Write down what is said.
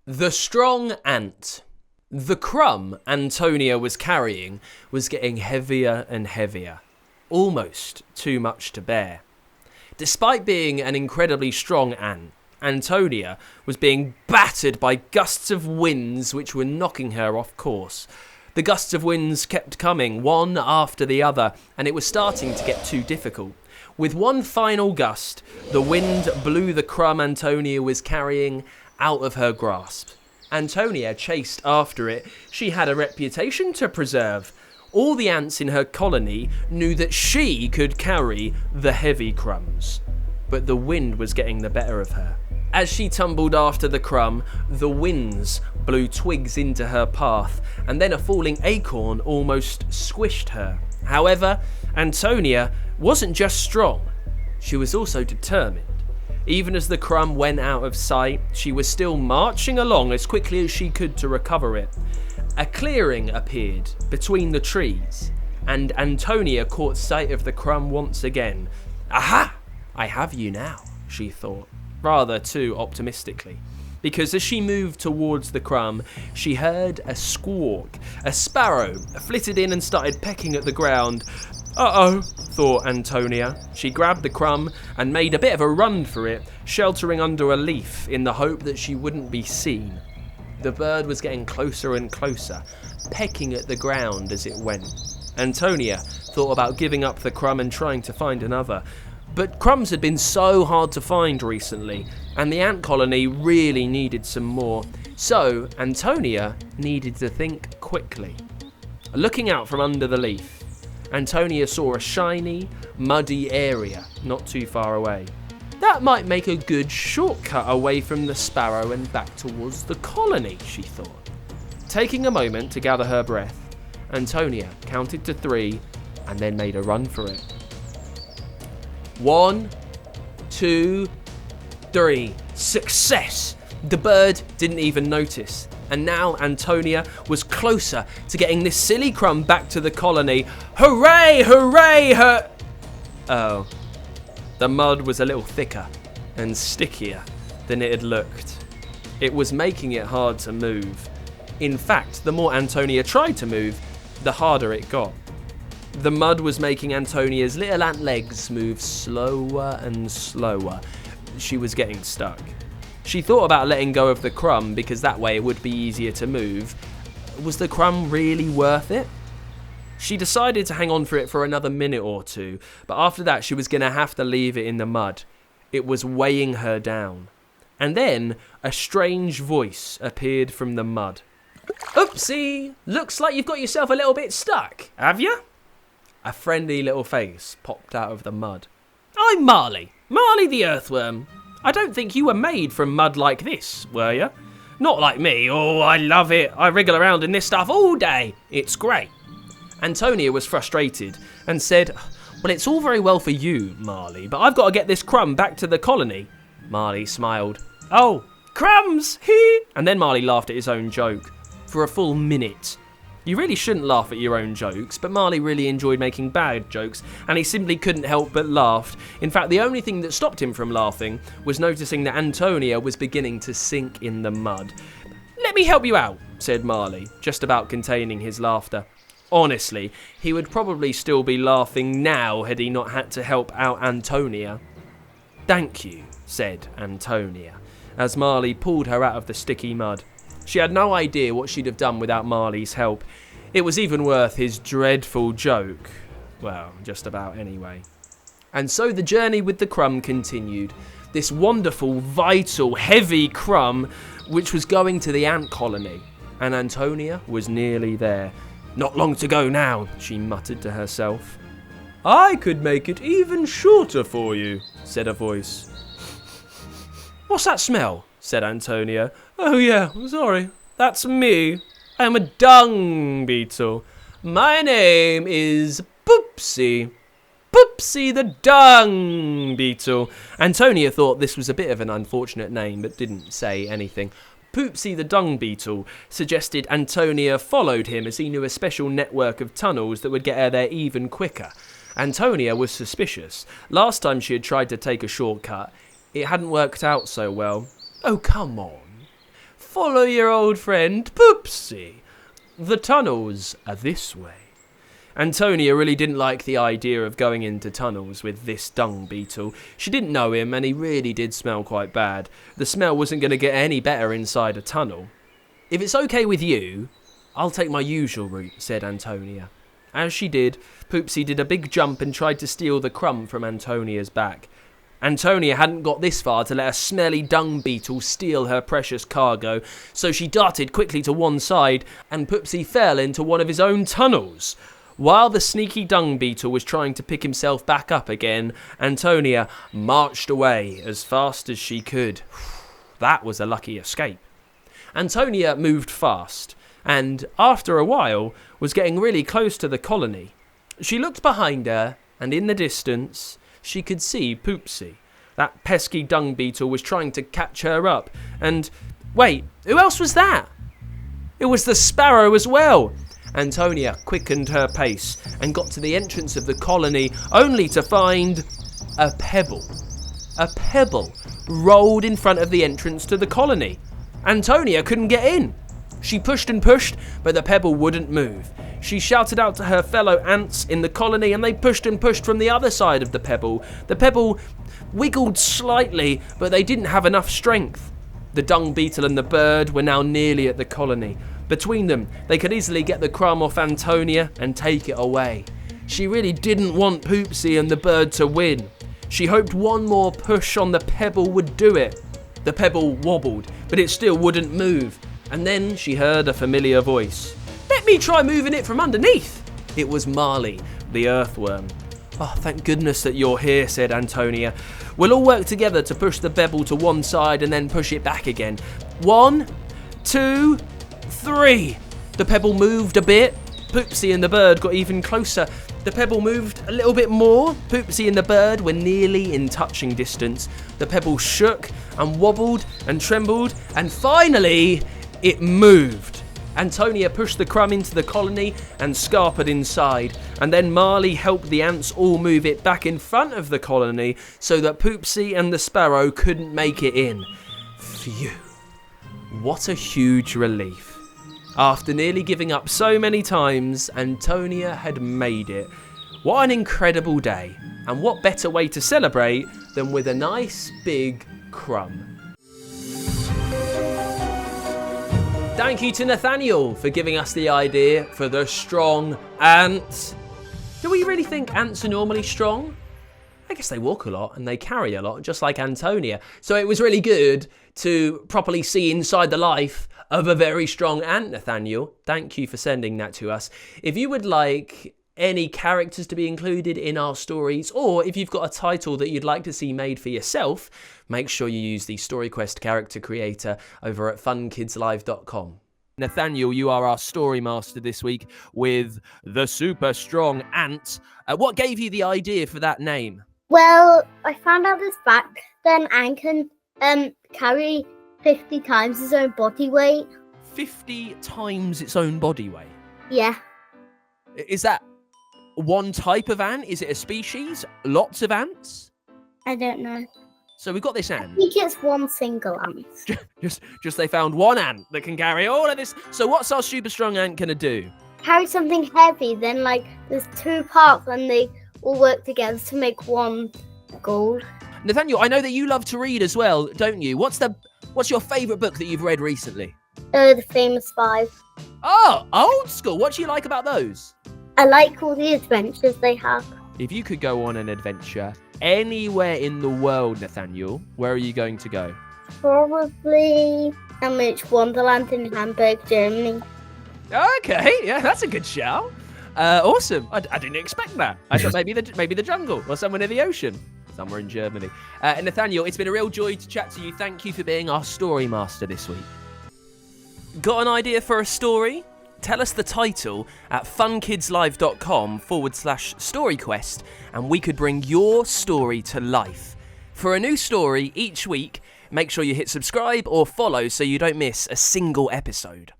The strong ant. The crumb Antonia was carrying was getting heavier and heavier, almost too much to bear. Despite being an incredibly strong ant, Antonia was being battered by gusts of winds which were knocking her off course. The gusts of winds kept coming, one after the other, and it was starting to get too difficult. With one final gust, the wind blew the crumb Antonia was carrying out of her grasp. Antonia chased after it. She had a reputation to preserve. All the ants in her colony knew that she could carry the heavy crumbs. But the wind was getting the better of her. As she tumbled after the crumb, the winds blew twigs into her path, and then a falling acorn almost squished her. However, Antonia wasn't just strong, she was also determined. Even as the crumb went out of sight, she was still marching along as quickly as she could to recover it. A clearing appeared between the trees, and Antonia caught sight of the crumb once again. Aha! I have you now, she thought, rather too optimistically. Because as she moved towards the crumb, she heard a squawk. A sparrow flitted in and started pecking at the ground. Uh-oh, thought Antonia. She grabbed the crumb and made a bit of a run for it, sheltering under a leaf in the hope that she wouldn't be seen. The bird was getting closer and closer, pecking at the ground as it went. Antonia thought about giving up the crumb and trying to find another. But crumbs had been so hard to find recently, and the ant colony really needed some more. So Antonia needed to think quickly. Looking out from under the leaf, Antonia saw a shiny, muddy area not too far away. That might make a good shortcut away from the sparrow and back towards the colony, she thought. Taking a moment to gather her breath, Antonia counted to 3 and then made a run for it. 1, 2, 3. Success! The bird didn't even notice. And now Antonia was closer to getting this silly crumb back to the colony. Hooray! Hooray! Oh. The mud was a little thicker and stickier than it had looked. It was making it hard to move. In fact, the more Antonia tried to move, the harder it got. The mud was making Antonia's little ant legs move slower and slower. She was getting stuck. She thought about letting go of the crumb because that way it would be easier to move. Was the crumb really worth it? She decided to hang on for it for another minute or two, but after that she was going to have to leave it in the mud. It was weighing her down. And then a strange voice appeared from the mud. Oopsie, looks like you've got yourself a little bit stuck, have you? A friendly little face popped out of the mud. I'm Marley the earthworm. I don't think you were made from mud like this, were you? Not like me. Oh, I love it. I wriggle around in this stuff all day. It's great. Antonia was frustrated and said, well, it's all very well for you, Marley, but I've got to get this crumb back to the colony. Marley smiled. Oh, crumbs, hee! And then Marley laughed at his own joke for a full minute. You really shouldn't laugh at your own jokes, but Marley really enjoyed making bad jokes, and he simply couldn't help but laugh. In fact, the only thing that stopped him from laughing was noticing that Antonia was beginning to sink in the mud. Let me help you out, said Marley, just about containing his laughter. Honestly, he would probably still be laughing now had he not had to help out Antonia. Thank you, said Antonia, as Marley pulled her out of the sticky mud. She had no idea what she'd have done without Marley's help. It was even worth his dreadful joke. Well, just about anyway. And so the journey with the crumb continued. This wonderful, vital, heavy crumb which was going to the ant colony. And Antonia was nearly there. Not long to go now, she muttered to herself. I could make it even shorter for you, said a voice. What's that smell? Said Antonia. Oh yeah, sorry, that's me. I am a dung beetle. My name is Poopsie. Poopsie the dung beetle. Antonia thought this was a bit of an unfortunate name, but didn't say anything. Poopsie the dung beetle suggested Antonia followed him as he knew a special network of tunnels that would get her there even quicker. Antonia was suspicious. Last time she had tried to take a shortcut, it hadn't worked out so well. Oh, come on. Follow your old friend Poopsie. The tunnels are this way. Antonia really didn't like the idea of going into tunnels with this dung beetle. She didn't know him and he really did smell quite bad. The smell wasn't going to get any better inside a tunnel. If it's okay with you, I'll take my usual route, said Antonia. As she did, Poopsie did a big jump and tried to steal the crumb from Antonia's back. Antonia hadn't got this far to let a smelly dung beetle steal her precious cargo, so she darted quickly to one side and Poopsie fell into one of his own tunnels. While the sneaky dung beetle was trying to pick himself back up again, Antonia marched away as fast as she could. That was a lucky escape. Antonia moved fast, and after a while was getting really close to the colony. She looked behind her, and in the distance, she could see Poopsie. That pesky dung beetle was trying to catch her up, and wait, who else was that? It was the sparrow as well. Antonia quickened her pace and got to the entrance of the colony only to find a pebble. A pebble rolled in front of the entrance to the colony. Antonia couldn't get in. She pushed and pushed, but the pebble wouldn't move. She shouted out to her fellow ants in the colony and they pushed and pushed from the other side of the pebble. The pebble wiggled slightly, but they didn't have enough strength. The dung beetle and the bird were now nearly at the colony. Between them, they could easily get the crumb off Antonia and take it away. She really didn't want Poopsie and the bird to win. She hoped one more push on the pebble would do it. The pebble wobbled, but it still wouldn't move. And then she heard a familiar voice. Let me try moving it from underneath. It was Marley, the earthworm. Oh, thank goodness that you're here, said Antonia. We'll all work together to push the pebble to one side and then push it back again. 1, 2, 3. The pebble moved a bit. Poopsie and the bird got even closer. The pebble moved a little bit more. Poopsie and the bird were nearly in touching distance. The pebble shook and wobbled and trembled, and finally it moved. Antonia pushed the crumb into the colony and scarpered inside, and then Marley helped the ants all move it back in front of the colony so that Poopsie and the sparrow couldn't make it in. Phew. What a huge relief. After nearly giving up so many times, Antonia had made it. What an incredible day, and what better way to celebrate than with a nice big crumb. Thank you to Nathaniel for giving us the idea for the strong ants. Do we really think ants are normally strong? I guess they walk a lot and they carry a lot, just like Antonia. So it was really good to properly see inside the life of a very strong ant, Nathaniel. Thank you for sending that to us. If you would like any characters to be included in our stories, or if you've got a title that you'd like to see made for yourself, make sure you use the StoryQuest character creator over at funkidslive.com. Nathaniel, you are our story master this week with the super strong ant. What gave you the idea for that name? Well, I found out this fact that an ant can carry 50 times his own body weight. 50 times its own body weight? Yeah. Is that one type of ant? Is it a species? Lots of ants? I don't know. So we've got this I ant. think it's one single ant. Just they found one ant that can carry all of this. So what's our super strong ant gonna do? Carry something heavy, then there's two parts and they all work together to make one gold. Nathaniel, I know that you love to read as well, don't you? What's your favourite book that you've read recently? The Famous Five. Oh, old school. What do you like about those? I like all the adventures they have. If you could go on an adventure anywhere in the world, Nathaniel, where are you going to go? Probably Wonderland in Hamburg, Germany. Okay, yeah, that's a good shout. Awesome. I didn't expect that. I thought maybe the jungle or somewhere near the ocean. Somewhere in Germany. And Nathaniel, it's been a real joy to chat to you. Thank you for being our story master this week. Got an idea for a story? Tell us the title at funkidslive.com/storyquest and we could bring your story to life. For a new story each week, make sure you hit subscribe or follow so you don't miss a single episode.